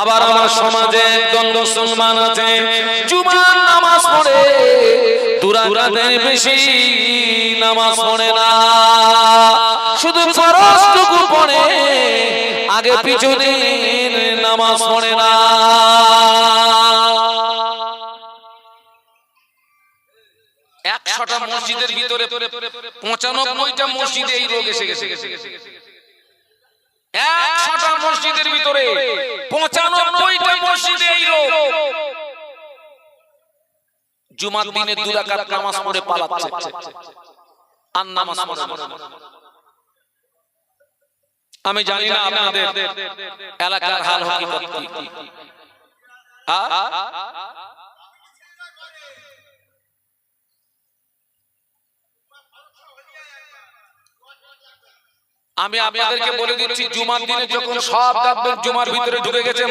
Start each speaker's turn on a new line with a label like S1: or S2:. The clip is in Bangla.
S1: আবার আমার সমাজে একজন মুসলমান আছে জুমার নামাজ পড়ে দুরাকাতের বেশি নামাজ পড়ে না, শুধু ফরজটুকু পড়ে, আগে পিছনে নামাজ পড়ে না। 100টা মসজিদের ভিতরে 95টা মসজিদে এই রোগ এসে গেছে। 100টা মসজিদের ভিতরে 95টা মসজিদে এই রোগ। জুমার দিনে 2 রাকাত নামাজ পড়ে পালাচ্ছে আর নামাজ পড়ে না। আমি জানি না আপনাদের এলাকার হাল হকিকত কি। আমি আপনাদেরকে বলে দিচ্ছি, জুমার দিনে যখন সব দেখবেন জুমার ভিতরে ঢুকে গেছে